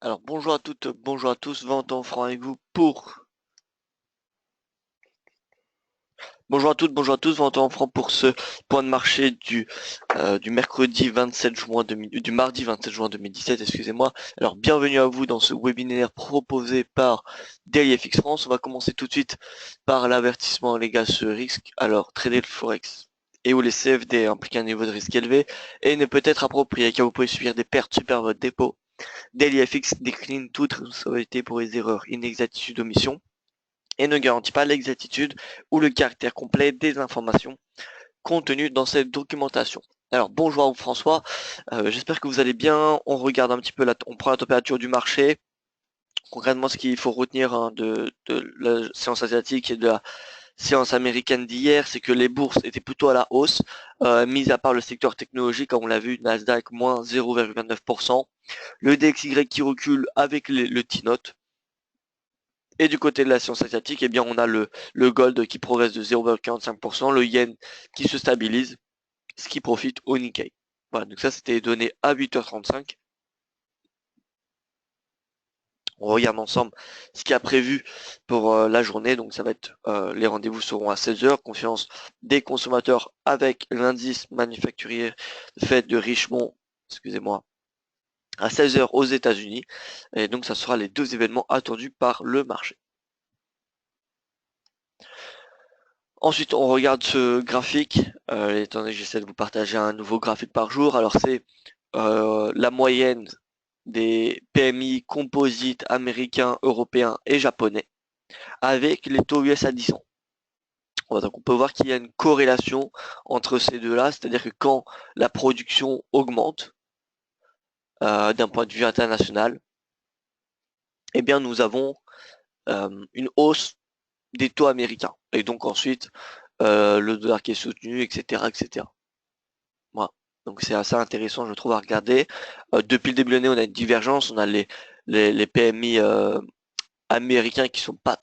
Alors bonjour à toutes, bonjour à tous, Valentin Franc avec vous pour... Bonjour à toutes, bonjour à tous, Valentin Franc pour ce point de marché du mercredi 27 juin 2000, du mardi 27 juin 2017, excusez-moi. Alors bienvenue à vous dans ce webinaire proposé par DailyFX France. On va commencer tout de suite par l'avertissement légal sur le risque. Alors trader le Forex et ou les CFD impliquent un niveau de risque élevé et ne peut être approprié car vous pouvez subir des pertes super votre dépôt. DailyFX décline toute responsabilité pour les erreurs, inexactitudes, omissions et ne garantit pas l'exactitude ou le caractère complet des informations contenues dans cette documentation. Alors bonjour à vous François, j'espère que vous allez bien. On regarde un petit peu, on prend la température du marché. Concrètement, ce qu'il faut retenir de la séance asiatique et de la séance américaine d'hier, c'est que les bourses étaient plutôt à la hausse, mis à part le secteur technologique, comme on l'a vu, Nasdaq moins 0,29%, le DXY qui recule avec le T-Note. Et du côté de la science asiatique, eh bien, on a le gold qui progresse de 0,45%, le yen qui se stabilise, ce qui profite au Nikkei. Voilà, donc ça c'était donné à 8h35. On regarde ensemble ce qui a prévu pour la journée. Donc ça va être les rendez-vous seront à 16h. Confiance des consommateurs avec l'indice manufacturier fait de Richmond, excusez-moi, à 16h aux États-Unis. Et donc ça sera les deux événements attendus par le marché. Ensuite, on regarde ce graphique, étant donné que j'essaie de vous partager un nouveau graphique par jour. Alors, c'est la moyenne des PMI composites américains, européens et japonais avec les taux US à 10 ans. Donc, on peut voir qu'il y a une corrélation entre ces deux-là, c'est-à-dire que quand la production augmente d'un point de vue international, eh bien, nous avons une hausse des taux américains. Et donc, ensuite, le dollar qui est soutenu, etc., etc. Voilà. Donc c'est assez intéressant, je trouve, à regarder. Depuis le début de l'année, on a une divergence. On a les PMI américains qui sont pas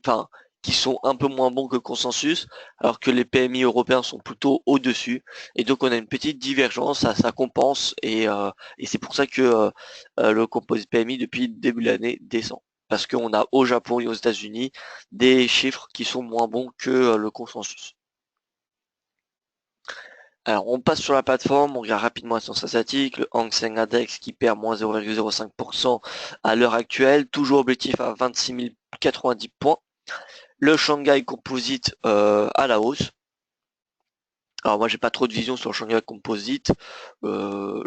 enfin, qui sont un peu moins bons que le consensus, alors que les PMI européens sont plutôt au-dessus. Et donc on a une petite divergence, ça compense, et c'est pour ça que le composite PMI depuis le début de l'année descend. Parce qu'on a au Japon et aux États-Unis des chiffres qui sont moins bons que le consensus. Alors, on passe sur la plateforme, on regarde rapidement la séance asiatique, le Hang Seng Index qui perd moins 0,05% à l'heure actuelle, toujours objectif à 26 090 points. Le Shanghai Composite à la hausse. Alors moi j'ai pas trop de vision sur le Shanghai Composite. Euh,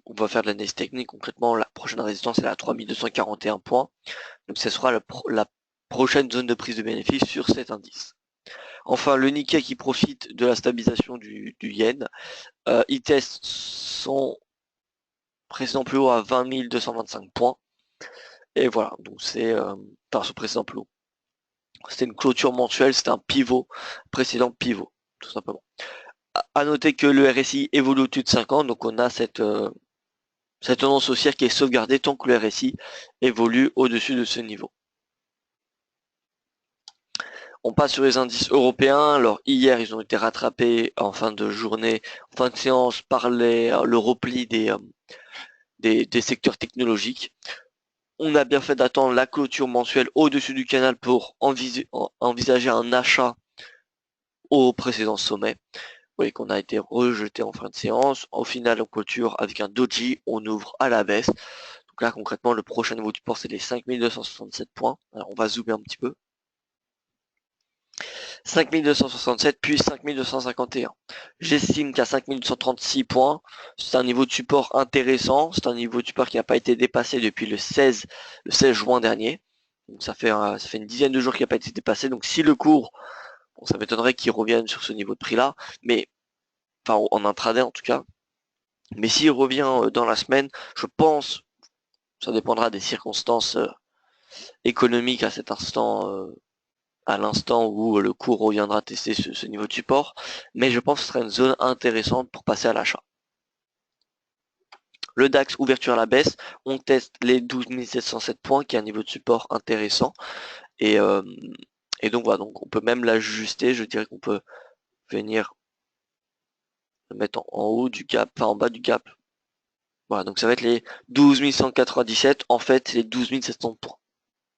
on va faire de l'analyse technique. Concrètement, la prochaine résistance est à 3241 points. Donc ce sera la prochaine zone de prise de bénéfice sur cet indice. Enfin, le Nikkei qui profite de la stabilisation du yen. Il teste son précédent plus haut à 20 225 points. Et voilà, donc c'est par ce précédent plus haut. C'était une clôture mensuelle, c'était un pivot, précédent pivot, tout simplement. À noter que le RSI évolue au-dessus de 50, donc on a cette tendance haussière qui est sauvegardée tant que le RSI évolue au-dessus de ce niveau. On passe sur les indices européens. Alors hier, ils ont été rattrapés en fin de journée, en fin de séance, par le repli des secteurs technologiques. On a bien fait d'attendre la clôture mensuelle au-dessus du canal pour envisager un achat au précédent sommet. Vous voyez qu'on a été rejeté en fin de séance. Au final, on clôture avec un doji, on ouvre à la baisse. Donc là, concrètement, le prochain niveau du port, c'est les 5267 points. Alors, on va zoomer un petit peu. 5267 puis 5251. J'estime qu'à 5236 points, c'est un niveau de support intéressant. C'est un niveau de support qui n'a pas été dépassé depuis le 16 juin dernier. Donc ça fait une dizaine de jours qu'il n'a pas été dépassé. Donc si le cours, bon, ça m'étonnerait qu'il revienne sur ce niveau de prix là, mais enfin en intraday en tout cas. Mais s'il revient dans la semaine, je pense, ça dépendra des circonstances économiques à cet instant, à l'instant où le cours reviendra tester ce niveau de support, mais je pense que ce sera une zone intéressante pour passer à l'achat. Le DAX ouverture à la baisse, on teste les 12 707 points qui est un niveau de support intéressant et, euh, et donc voilà, donc on peut même l'ajuster, je dirais qu'on peut venir le mettre en haut du gap, enfin en bas du gap, Voilà, donc ça va être les 12 197, en fait les 12 700 points.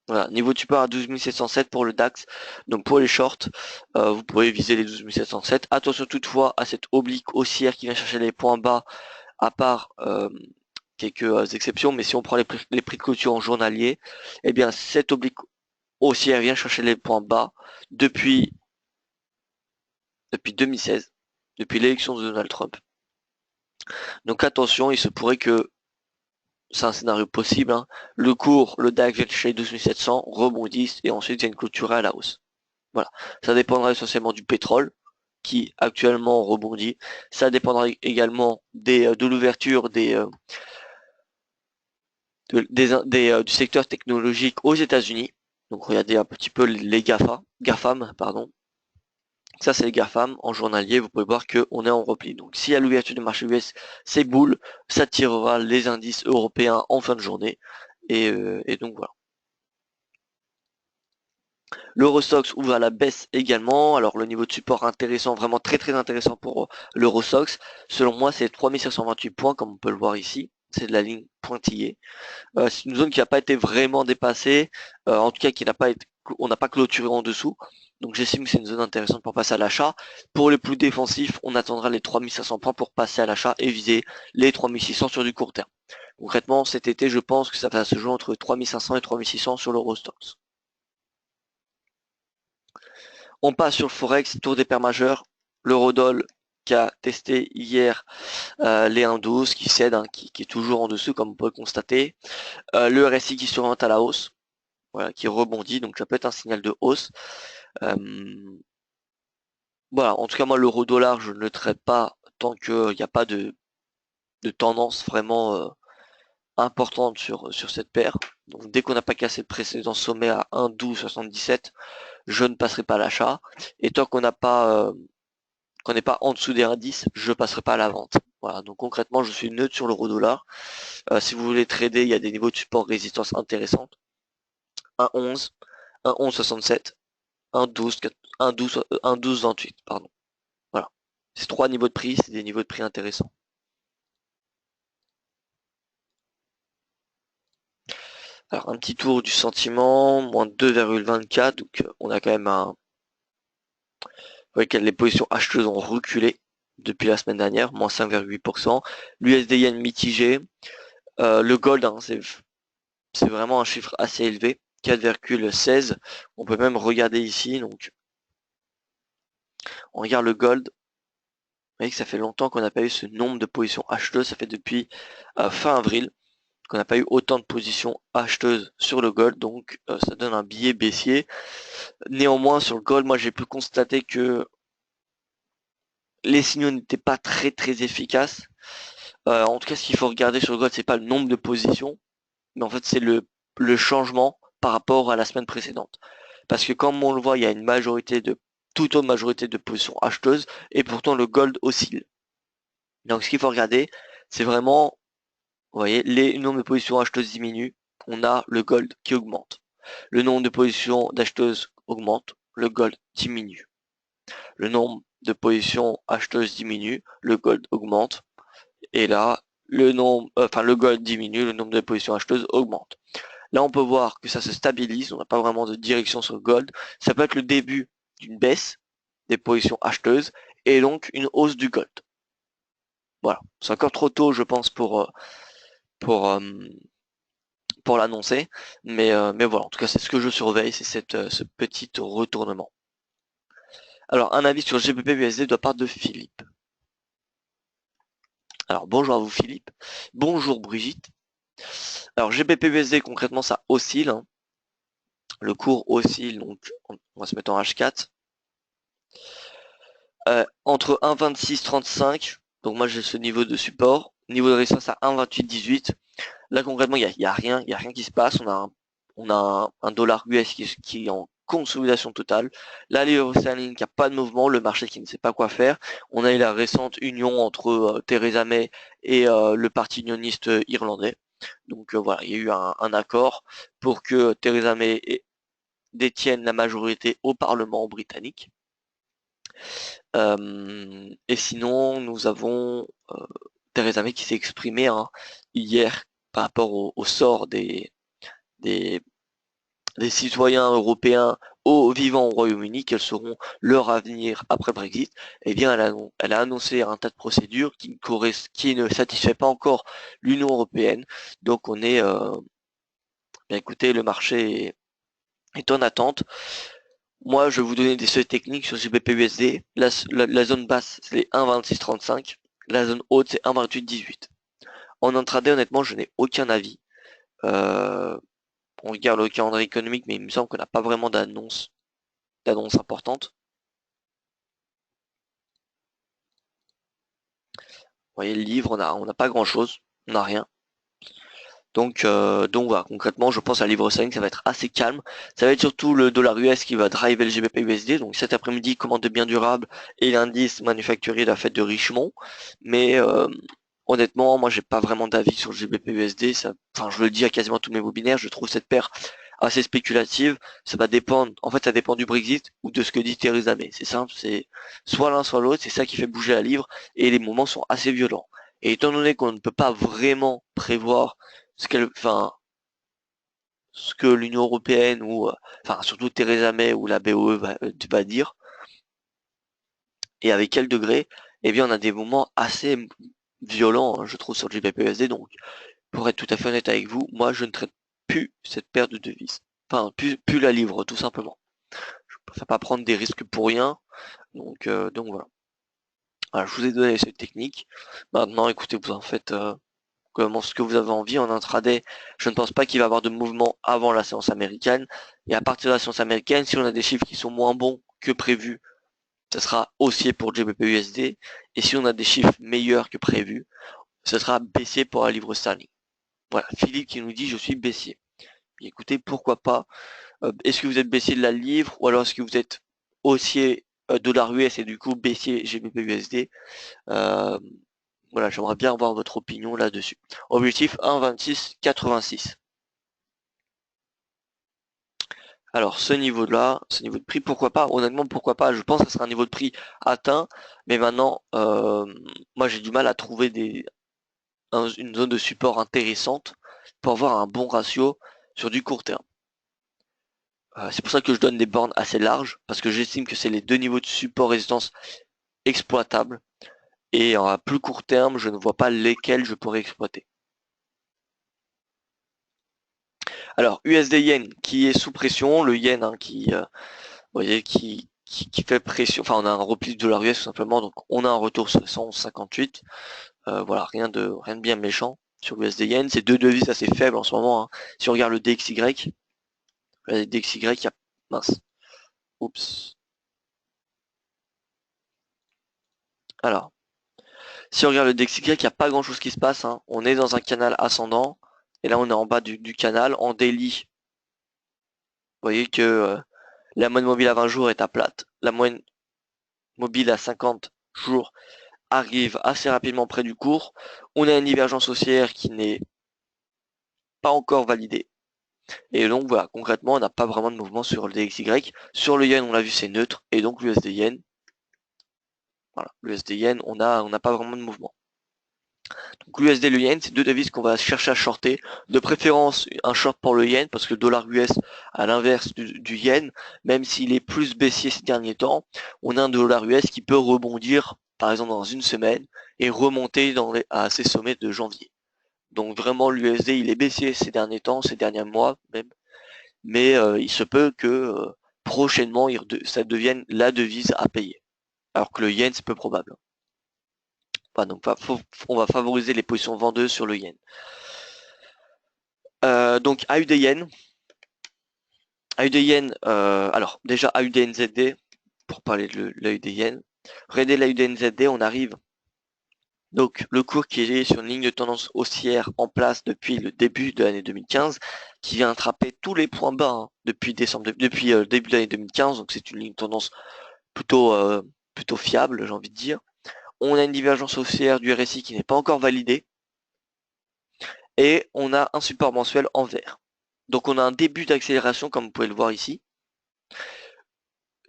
Voilà, niveau de support à 12 707 pour le DAX. Donc pour les shorts, vous pouvez viser les 12 707. Attention toutefois à cette oblique haussière qui vient chercher les points bas, à part quelques exceptions, mais si on prend les prix de clôture en journalier, eh bien cette oblique haussière vient chercher les points bas depuis 2016, depuis l'élection de Donald Trump. Donc attention, il se pourrait que, c'est un scénario possible, hein, le cours, le DAX vient chercher 12 700, rebondisse et ensuite il y a une clôture à la hausse. Voilà, ça dépendra essentiellement du pétrole qui actuellement rebondit. Ça dépendra également de l'ouverture du secteur technologique aux États-Unis. Donc regardez un petit peu les GAFAM, pardon. Ça c'est les GAFAM en journalier, vous pouvez voir qu'on est en repli. Donc si à l'ouverture du marché US c'est boule, ça tirera les indices européens en fin de journée. Et donc voilà. L'Eurostoxx ouvre à la baisse également. Alors le niveau de support intéressant, vraiment très très intéressant pour l'Eurostoxx. Selon moi, c'est 3528 points comme on peut le voir ici. C'est de la ligne pointillée. C'est une zone qui n'a pas été vraiment dépassée, en tout cas qui n'a pas été, on n'a pas clôturé en dessous. Donc j'estime que c'est une zone intéressante pour passer à l'achat. Pour les plus défensifs, on attendra les 3500 points pour passer à l'achat et viser les 3600 sur du court terme. Concrètement, cet été, je pense que ça va se jouer entre 3500 et 3600 sur l'Eurostoxx. On passe sur le Forex, tour des paires majeures. L'Eurodoll qui a testé hier les 1,12 qui cède, hein, qui est toujours en dessous comme on peut le constater. Le RSI qui s'oriente à la hausse, voilà, qui rebondit, donc ça peut être un signal de hausse. Voilà, en tout cas moi l'euro-dollar je ne le traite pas tant qu'il n'y a pas de tendance vraiment importante sur cette paire. Donc dès qu'on n'a pas cassé le précédent sommet à 1,1277, je ne passerai pas à l'achat. Et tant qu'on n'a pas qu'on n'est pas en dessous des indices, je ne passerai pas à la vente. Voilà, donc concrètement je suis neutre sur l'euro-dollar. Si vous voulez trader, il y a des niveaux de support résistance intéressantes. 1,11, 1,1167, 1,12, 1,1228, pardon. Voilà. Ces trois niveaux de prix, c'est des niveaux de prix intéressants. Alors un petit tour du sentiment, moins 2,24, donc on a quand même un... Vous voyez que les positions acheteuses ont reculé depuis la semaine dernière, moins 5,8%. L'USD yen mitigé. Le gold, hein, c'est vraiment un chiffre assez élevé, 4,16. On peut même regarder ici, donc on regarde le gold. Vous voyez que ça fait longtemps qu'on n'a pas eu ce nombre de positions acheteuses, ça fait depuis fin avril qu'on n'a pas eu autant de positions acheteuses sur le gold, donc ça donne un billet baissier. Néanmoins sur le gold, moi j'ai pu constater que les signaux n'étaient pas très très efficaces. En tout cas, ce qu'il faut regarder sur le gold, c'est pas le nombre de positions, mais en fait c'est le changement par rapport à la semaine précédente. Parce que comme on le voit, il y a une majorité de toute autre majorité de positions acheteuses, et pourtant le gold oscille. Donc ce qu'il faut regarder, c'est vraiment, vous voyez, les nombres de positions acheteuses diminuent, on a le gold qui augmente. Le nombre de positions d'acheteuses augmente, le gold diminue. Le nombre de positions acheteuses diminue, le gold augmente. Et là, le gold diminue, le nombre de positions acheteuses augmente. Là, on peut voir que ça se stabilise, on n'a pas vraiment de direction sur le gold. Ça peut être le début d'une baisse des positions acheteuses et donc une hausse du gold. Voilà, c'est encore trop tôt, je pense, pour, euh, pour l'annoncer, mais voilà, en tout cas, c'est ce que je surveille, c'est ce petit retournement. Alors, un avis sur GBP USD de la part de Philippe. Alors, bonjour à vous Philippe. Bonjour Brigitte. Alors, GBP USD, concrètement, ça oscille. Hein. Le cours oscille, donc on va se mettre en H4. Entre 1,2635, donc moi j'ai ce niveau de support, niveau de résistance à 1,2818. Là concrètement il y a rien qui se passe. On a un dollar US qui est en consolidation totale. Là livre sterling qui a pas de mouvement, le marché qui ne sait pas quoi faire. On a eu la récente union entre Theresa May et le parti unioniste irlandais. Donc voilà, il y a eu un accord pour que Theresa May détienne la majorité au Parlement britannique. Et sinon, nous avons Theresa May qui s'est exprimée hier par rapport au sort des, des citoyens européens vivant au Royaume-Uni, quels seront leur avenir après Brexit, eh bien elle a annoncé un tas de procédures qui ne satisfait pas encore l'Union européenne. Donc on est, bien écoutez, le marché est en attente. Moi, je vais vous donner des seuils techniques sur GBP/USD. La zone basse, c'est les 1,2635. La zone haute, c'est 1,2818. En intraday, honnêtement, je n'ai aucun avis. On regarde le calendrier économique, mais il me semble qu'on n'a pas vraiment d'annonce importante. Vous voyez, le livre, on n'a pas grand chose, on n'a rien. Donc voilà, concrètement, je pense à livre 5, ça va être assez calme. Ça va être surtout le dollar US qui va driver le GBP/USD. Donc cet après-midi, commande de biens durables et l'indice manufacturier de la fête de Richemont. Mais honnêtement, moi, j'ai pas vraiment d'avis sur le GBP/USD. Enfin, je le dis à quasiment tous mes webinaires, je trouve cette paire assez spéculative. Ça va dépendre, en fait, ça dépend du Brexit ou de ce que dit Theresa May. C'est simple, c'est soit l'un soit l'autre. C'est ça qui fait bouger la livre et les moments sont assez violents. Et étant donné qu'on ne peut pas vraiment prévoir ce que l'Union européenne ou, enfin, surtout Theresa May ou la BOE va dire, et avec quel degré, eh bien, on a des moments assez violents, hein, je trouve, sur le GBP/USD. Donc, pour être tout à fait honnête avec vous, moi, je ne traite plus cette paire de devises. Enfin, plus la livre, tout simplement. Je préfère pas prendre des risques pour rien. Donc voilà. Voilà, je vous ai donné cette technique. Maintenant, écoutez, vous en faites comment ce que vous avez envie en intraday. Je ne pense pas qu'il va y avoir de mouvement avant la séance américaine. Et à partir de la séance américaine, si on a des chiffres qui sont moins bons que prévu, ce sera haussier pour GBP/USD. Et si on a des chiffres meilleurs que prévu, ce sera baissier pour la livre sterling. Voilà, Philippe qui nous dit je suis baissier. Et écoutez, pourquoi pas. Est-ce que vous êtes baissier de la livre ou alors est-ce que vous êtes haussier dollar US et du coup baissier GBP/USD? Voilà, j'aimerais bien avoir votre opinion là-dessus. Objectif 1,2686. Alors ce niveau-là, ce niveau de prix, pourquoi pas? Honnêtement, pourquoi pas? Je pense que ce sera un niveau de prix atteint, mais maintenant, moi j'ai du mal à trouver une zone de support intéressante pour avoir un bon ratio sur du court terme. C'est pour ça que je donne des bornes assez larges, parce que j'estime que c'est les deux niveaux de support résistance exploitables, et à plus court terme, je ne vois pas lesquels je pourrais exploiter. Alors USD Yen qui est sous pression, le Yen vous voyez, qui fait pression, enfin on a un repli de dollar US tout simplement, donc on a un retour sur 158. Voilà, rien de bien méchant sur l'USD Yen. C'est deux devises assez faibles en ce moment, hein. Si on regarde le DXY, il y a mince. Oups. Alors, si on regarde le DXY, il n'y a pas grand chose qui se passe, hein. On est dans un canal ascendant, et là on est en bas du canal, en daily. Vous voyez que la moyenne mobile à 20 jours est à plate. La moyenne mobile à 50 jours arrive assez rapidement près du cours. On a une divergence haussière qui n'est pas encore validée. Et donc voilà, concrètement, on n'a pas vraiment de mouvement sur le DXY. Sur le yen, on l'a vu, c'est neutre. Et donc l'USD yen, voilà, l'USD yen, on n'a pas vraiment de mouvement. Donc l'USD et le yen, c'est deux devises qu'on va chercher à shorter. De préférence, un short pour le yen, parce que le dollar US, à l'inverse du yen, même s'il est plus baissier ces derniers temps, on a un dollar US qui peut rebondir, par exemple dans une semaine, et remonter à ses sommets de janvier. Donc vraiment, l'USD, il est baissier ces derniers temps, ces derniers mois même. Mais il se peut que prochainement, ça devienne la devise à payer. Alors que le yen, c'est peu probable. Enfin, donc on va favoriser les positions vendeuses sur le yen. Donc AUD yen. AUD yen, alors déjà AUD NZD, pour parler de l'AUD yen. Regardez l'AUD NZD, on arrive. Donc le cours qui est sur une ligne de tendance haussière en place depuis le début de l'année 2015, qui vient attraper tous les points bas, hein, depuis le début de l'année 2015, donc c'est une ligne de tendance plutôt, plutôt fiable, j'ai envie de dire. On a une divergence haussière du RSI qui n'est pas encore validée. Et on a un support mensuel en vert. Donc on a un début d'accélération comme vous pouvez le voir ici.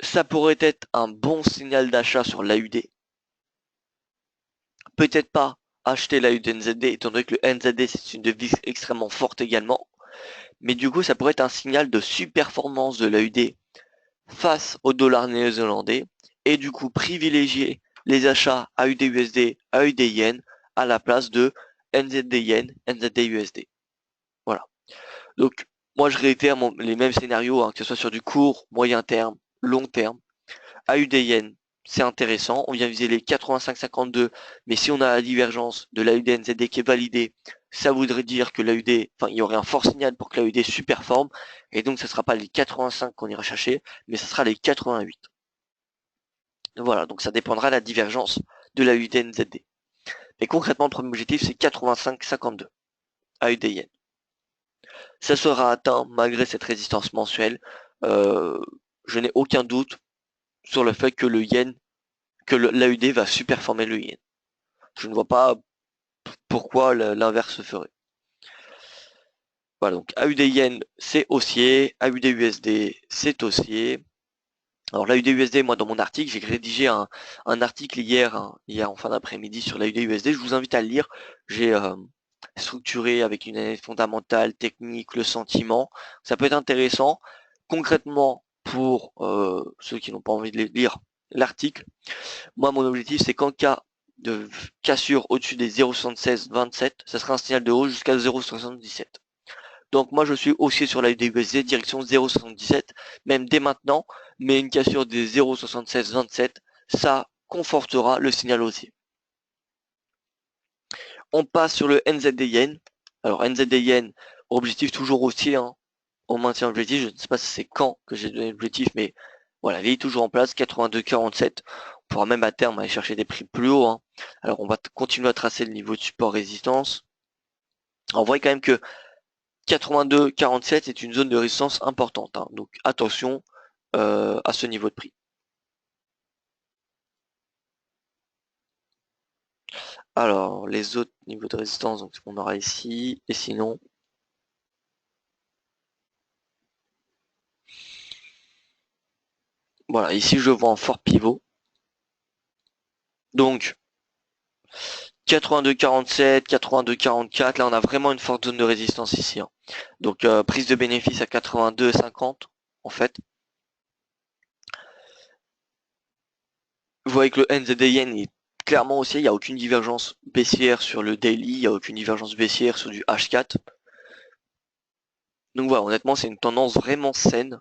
Ça pourrait être un bon signal d'achat sur l'AUD. Peut-être pas acheter la USD étant donné que le NZD c'est une devise extrêmement forte également. Mais du coup, ça pourrait être un signal de surperformance de l'AUD face au dollar néo-zélandais et du coup privilégier les achats AUD-USD, AUD-Yen à la place de NZD-Yen, NZD-USD. Voilà. Donc, moi, je réitère les mêmes scénarios, hein, que ce soit sur du court, moyen terme, long terme. AUD-Yen, c'est intéressant. On vient viser les 85,52, mais si on a la divergence de l'AUD-NZD qui est validée, ça voudrait dire que l'AUD, enfin, il y aurait un fort signal pour que l'AUD superforme, et donc ce ne sera pas les 85 qu'on ira chercher, mais ce sera les 88. Voilà, donc ça dépendra de la divergence de l'AUD-NZD. Mais concrètement, le premier objectif, c'est 85,52 AUD-Yen. Ça sera atteint malgré cette résistance mensuelle. Je n'ai aucun doute sur le fait que le yen, que l'AUD va superformer le yen. Je ne vois pas pourquoi l'inverse se ferait. Voilà, donc AUD yen c'est haussier, AUD USD c'est haussier. Alors l'AUD USD, moi dans mon article, j'ai rédigé un article hier en fin d'après-midi sur l'AUD USD. Je vous invite à le lire. J'ai structuré avec une analyse fondamentale, technique, le sentiment. Ça peut être intéressant. Concrètement, pour ceux qui n'ont pas envie de lire l'article, moi mon objectif c'est qu'en cas de cassure au-dessus des 0,7627, ça sera un signal de hausse jusqu'à 0,77. Donc moi je suis haussier sur la USD, direction 0,77, même dès maintenant, mais une cassure des 0,7627, ça confortera le signal haussier. On passe sur le NZD Yen. Alors NZD Yen, objectif toujours haussier, hein. On maintient l'objectif, je ne sais pas si c'est quand que j'ai donné l'objectif, mais voilà, il est toujours en place, 82,47. On pourra même à terme aller chercher des prix plus hauts, hein. Alors on va continuer à tracer le niveau de support résistance. On voit quand même que 82,47 est une zone de résistance importante, hein. Donc attention à ce niveau de prix. Alors les autres niveaux de résistance, donc on aura ici, et sinon voilà, ici je vois en fort pivot. Donc 82,47, 82,44, là on a vraiment une forte zone de résistance ici, hein. Donc prise de bénéfice à 82,50 en fait. Vous voyez que le NZD Yen est clairement haussier, il n'y a aucune divergence baissière sur le daily, il n'y a aucune divergence baissière sur du H4. Donc voilà, honnêtement c'est une tendance vraiment saine.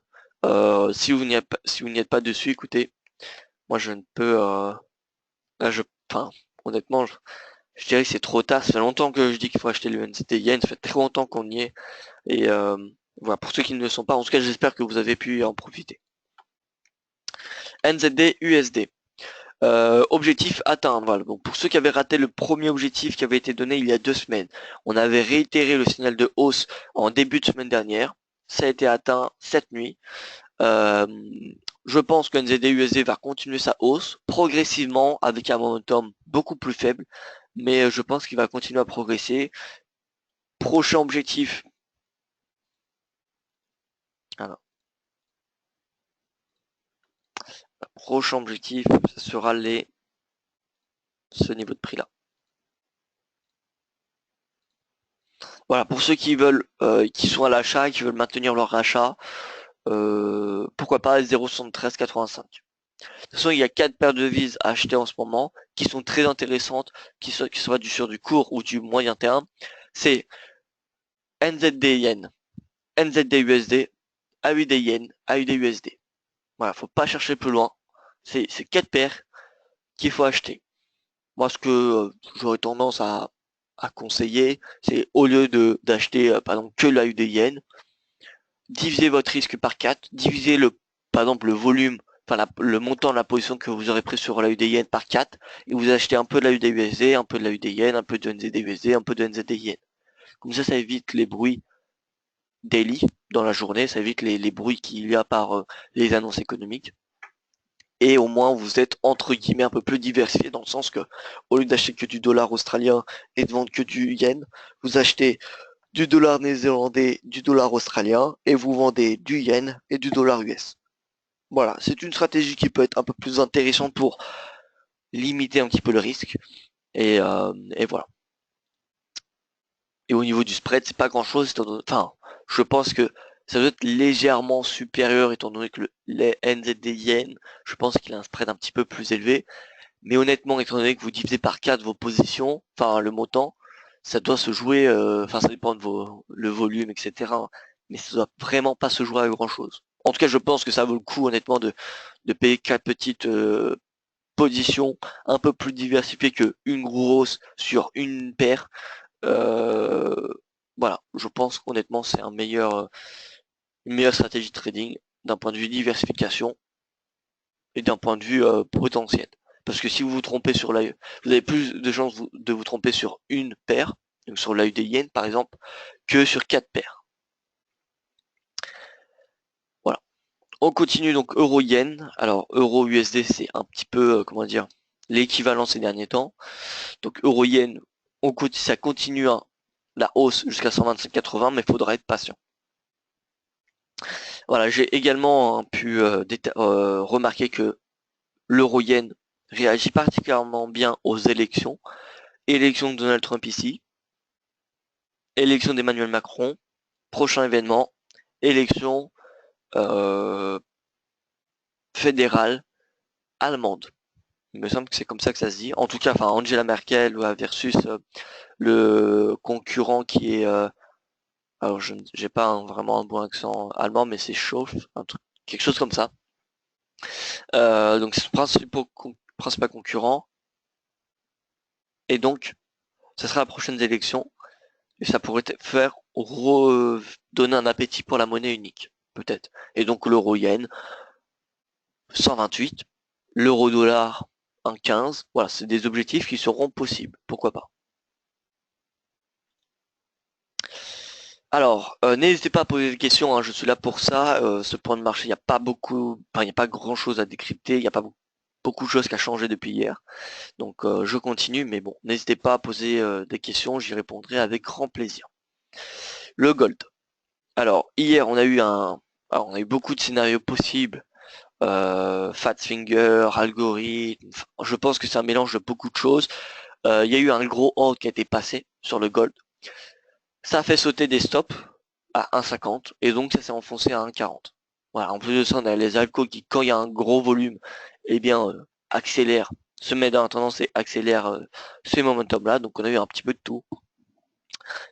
Si vous n'y êtes pas dessus, écoutez, moi je ne peux là enfin honnêtement je dirais que c'est trop tard. Ça fait longtemps que je dis qu'il faut acheter le NZD Yen, ça fait très longtemps qu'on y est. Et voilà, pour ceux qui ne le sont pas, en tout cas j'espère que vous avez pu en profiter. NZD USD. Objectif atteint. Voilà. Donc pour ceux qui avaient raté le premier objectif qui avait été donné il y a 2 semaines, on avait réitéré le signal de hausse en début de semaine dernière. Ça a été atteint cette nuit. Je pense que NZD USD va continuer sa hausse progressivement avec un momentum beaucoup plus faible, mais je pense qu'il va continuer à progresser. Prochain objectif. Alors, prochain objectif, ce sera ce niveau de prix là. Voilà, pour ceux qui veulent, qui sont à l'achat et qui veulent maintenir leur achat, pourquoi pas 0,7385. De toute façon, il y a 4 paires de devises à acheter en ce moment qui sont très intéressantes, qui soient sur du court ou du moyen terme. C'est NZD Yen, NZD USD, AUD Yen, AUD USD. Voilà, faut pas chercher plus loin. C'est 4 paires qu'il faut acheter. Moi, ce que j'aurais tendance à conseiller, c'est au lieu d'acheter par exemple que l'AUD Yen, divisez votre risque par 4, divisez par exemple le volume, enfin le montant de la position que vous aurez pris sur l'AUD Yen par 4, et vous achetez un peu de l'AUD USD, un peu de l'AUD Yen, un peu de NZD USD, un peu de NZD Yen. Comme ça évite les bruits daily dans la journée, ça évite les bruits qu'il y a par les annonces économiques. Et au moins vous êtes entre guillemets un peu plus diversifié dans le sens que au lieu d'acheter que du dollar australien et de vendre que du yen, vous achetez du dollar néo-zélandais, du dollar australien et vous vendez du yen et du dollar US. Voilà, c'est une stratégie qui peut être un peu plus intéressante pour limiter un petit peu le risque et voilà. Et au niveau du spread, c'est pas grand chose. Enfin, je pense que ça doit être légèrement supérieur étant donné que les NZD Yen, je pense qu'il a un spread un petit peu plus élevé. Mais honnêtement, étant donné que vous divisez par 4 vos positions, enfin le montant, ça doit se jouer, enfin ça dépend de le volume, etc. Mais ça doit vraiment pas se jouer à grand chose. En tout cas, je pense que ça vaut le coup honnêtement de payer 4 petites positions un peu plus diversifiées que une grosse sur une paire. Euh, voilà, je pense qu'honnêtement c'est une meilleure stratégie de trading d'un point de vue diversification et d'un point de vue potentiel. Parce que si vous vous trompez sur l'AE, vous avez plus de chances de vous tromper sur une paire, donc sur l'AE des yens par exemple, que sur 4 paires. Voilà. On continue donc euro-yen. Alors euro-USD c'est un petit peu, comment dire, l'équivalent ces derniers temps. Donc euro-yen, ça continue la hausse jusqu'à 125,80, mais il faudra être patient. Voilà, j'ai également pu remarquer que l'euro-yen réagit particulièrement bien aux élections. Élection de Donald Trump ici, élection d'Emmanuel Macron, prochain événement, élection euh, fédérale allemande. Il me semble que c'est comme ça que ça se dit. En tout cas, enfin Angela Merkel versus le concurrent qui est, alors je j'ai pas vraiment un bon accent allemand, mais c'est Scholz, un truc, quelque chose comme ça. Donc c'est le principal concurrent. Et donc, ça sera la prochaine élection. Et ça pourrait faire donner un appétit pour la monnaie unique, peut-être. Et donc l'euro yen, 128, l'euro dollar, 1,15. Voilà, c'est des objectifs qui seront possibles. Pourquoi pas. Alors, n'hésitez pas à poser des questions, hein, je suis là pour ça. Ce point de marché, il n'y a pas beaucoup, enfin, il n'y a pas grand chose à décrypter, il n'y a pas beaucoup de choses qui a changé depuis hier. Donc je continue, mais bon, n'hésitez pas à poser des questions, j'y répondrai avec grand plaisir. Le gold. Alors, hier, on a eu beaucoup de scénarios possibles. Fat Finger, algorithme. Je pense que c'est un mélange de beaucoup de choses. Il y a eu un gros hold qui a été passé sur le gold. Ça a fait sauter des stops à 1,50 et donc ça s'est enfoncé à 1,40. Voilà. En plus de ça, on a les alcos qui, quand il y a un gros volume, eh bien, accélèrent, se mettent dans la tendance et accélèrent ces momentum-là. Donc on a eu un petit peu de tout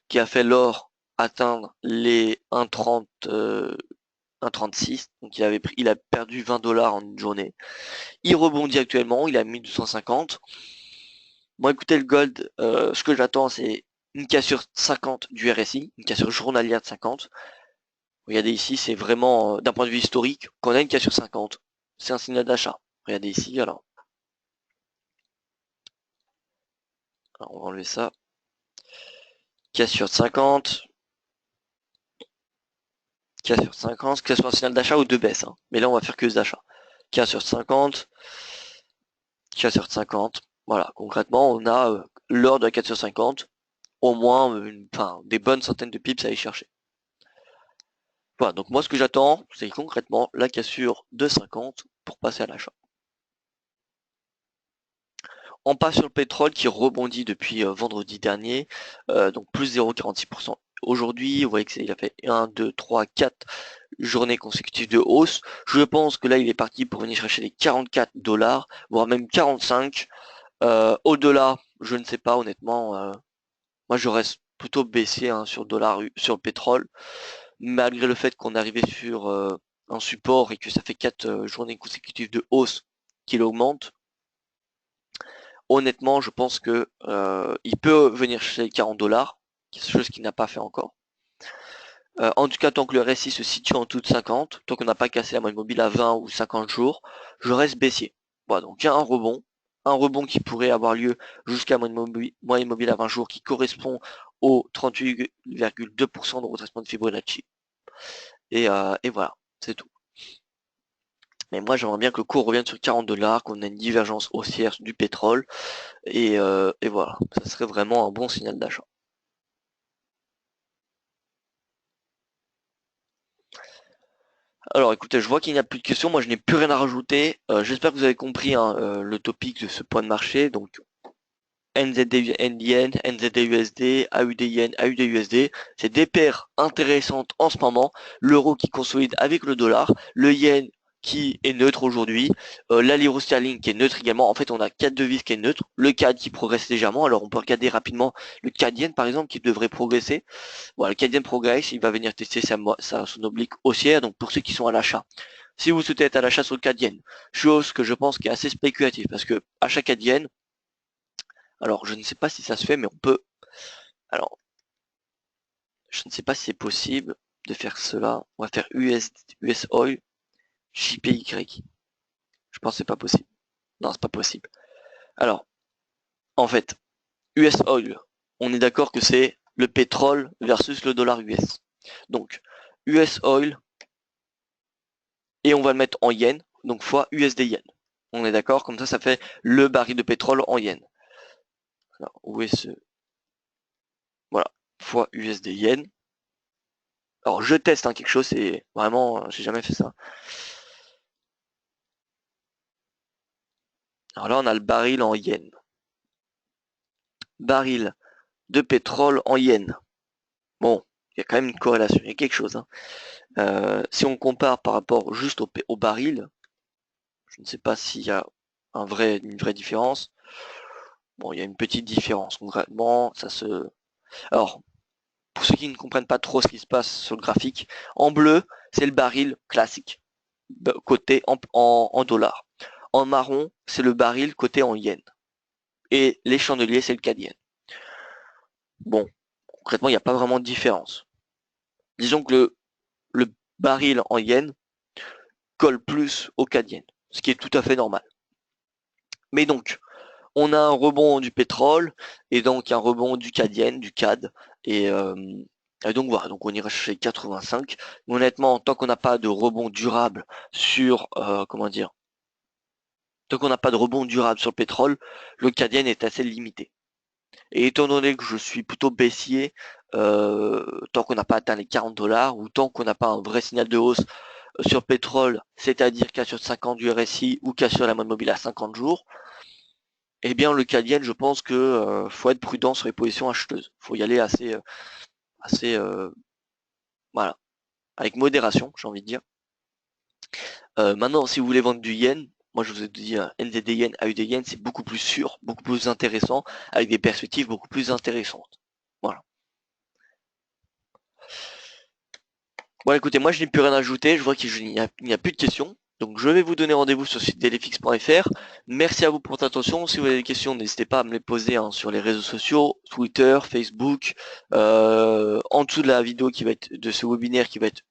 qui a fait l'or atteindre les 1,30, 1,36. Donc il a perdu 20 dollars en une journée. Il rebondit actuellement, il a 1250. Bon, écoutez, le gold, ce que j'attends, c'est une cassure 50 du RSI, une cassure journalière de 50. Regardez ici, c'est vraiment, d'un point de vue historique, qu'on a une cassure 50. C'est un signal d'achat. Regardez ici, alors, on va enlever ça. Cassure de 50. Cassure de 50, que ce soit un signal d'achat ou de baisse. Hein. Mais là, on va faire que des achats. Cassure de 50. Cassure de 50. Voilà, concrètement, on a lors de la 4 sur 50, au moins des bonnes centaines de pips à aller chercher. Voilà, donc moi ce que j'attends, c'est concrètement la cassure de 50 pour passer à l'achat. On passe sur le pétrole qui rebondit depuis vendredi dernier, donc plus 0,46%. Aujourd'hui, vous voyez qu'il a fait 1, 2, 3, 4 journées consécutives de hausse. Je pense que là, il est parti pour venir chercher les 44 dollars, voire même 45. Au-delà, je ne sais pas honnêtement. Moi, je reste plutôt baissier hein, sur le pétrole, malgré le fait qu'on est arrivé sur un support et que ça fait 4 journées consécutives de hausse qu'il augmente. Honnêtement, je pense que il peut venir chez les 40 dollars, chose qu'il n'a pas fait encore. En tout cas, tant que le RSI se situe en dessous de 50, tant qu'on n'a pas cassé la moyenne mobile à 20 ou 50 jours, je reste baissier. Voilà, donc il y a un rebond qui pourrait avoir lieu jusqu'à moyenne mobile à 20 jours qui correspond au 38,2% de retracement de Fibonacci. Et voilà, c'est tout. Mais moi, j'aimerais bien que le cours revienne sur 40 dollars, qu'on ait une divergence haussière du pétrole. Et voilà, ça serait vraiment un bon signal d'achat. Alors écoutez, je vois qu'il n'y a plus de questions, moi je n'ai plus rien à rajouter. J'espère que vous avez compris hein, le topic de ce point de marché. Donc NZD Yen, NZD-USD, AUD Yen, AUD USD. C'est des paires intéressantes en ce moment. L'euro qui consolide avec le dollar, le yen qui est neutre aujourd'hui, la livre sterling qui est neutre également. En fait, on a 4 devises qui est neutre, le CAD qui progresse légèrement. Alors, on peut regarder rapidement le CAD Yen par exemple qui devrait progresser. Voilà, le CAD Yen progresse, il va venir tester son oblique haussière. Donc, pour ceux qui sont à l'achat, si vous souhaitez être à l'achat sur le CAD Yen, chose que je pense qui est assez spéculative parce que achat CAD Yen, alors je ne sais pas si ça se fait, mais on peut. Alors, je ne sais pas si c'est possible de faire cela. On va faire US Oil, JPY. Je pense que c'est pas possible. Non, c'est pas possible. Alors, en fait, US Oil, on est d'accord que c'est le pétrole versus le dollar US. Donc, US Oil, et on va le mettre en yen, donc fois USD yen. On est d'accord, comme ça fait le baril de pétrole en yen. Alors, où est ce... Voilà, fois USD yen. Alors, je teste quelque chose, c'est vraiment, j'ai jamais fait ça. Alors là, on a le baril en yen. Baril de pétrole en yen. Bon, il y a quand même une corrélation, il y a quelque chose. Si on compare par rapport juste au baril, je ne sais pas s'il y a une vraie différence. Bon, il y a une petite différence. Concrètement, ça se... Alors, pour ceux qui ne comprennent pas trop ce qui se passe sur le graphique, en bleu, c'est le baril classique, coté en dollars. En marron, c'est le baril coté en yen. Et les chandeliers, c'est le CAD yen. Bon, concrètement, il n'y a pas vraiment de différence. Disons que le baril en yen colle plus au CAD yen, ce qui est tout à fait normal. Mais donc, on a un rebond du pétrole et donc un rebond du CAD yen, du CAD, et donc voilà, donc on ira chercher 85. Mais honnêtement, tant qu'on n'a pas de rebond durable sur, comment dire, tant qu'on n'a pas de rebond durable sur le pétrole, le CAD yen est assez limité. Et étant donné que je suis plutôt baissier, tant qu'on n'a pas atteint les 40 dollars ou tant qu'on n'a pas un vrai signal de hausse sur le pétrole, c'est-à-dire qu'à sur 50 du RSI ou qu'à sur la mode mobile à 50 jours, eh bien le CAD yen, je pense que faut être prudent sur les positions acheteuses. Faut y aller assez voilà, avec modération, j'ai envie de dire. Maintenant, si vous voulez vendre du yen, moi je vous ai dit NZD yen, AUD yen, c'est beaucoup plus sûr, beaucoup plus intéressant, avec des perspectives beaucoup plus intéressantes. Voilà. Bon écoutez, moi je n'ai plus rien à ajouter, je vois qu'il n'y a plus de questions. Donc je vais vous donner rendez-vous sur le site delefix.fr. Merci à vous pour votre attention. Si vous avez des questions, n'hésitez pas à me les poser sur les réseaux sociaux, Twitter, Facebook, en dessous de la vidéo qui va être de ce webinaire qui va être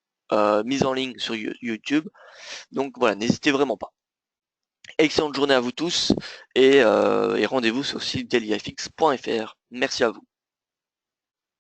mise en ligne sur YouTube. Donc voilà, n'hésitez vraiment pas. Excellente journée à vous tous et rendez-vous sur le site delefix.fr. Merci à vous.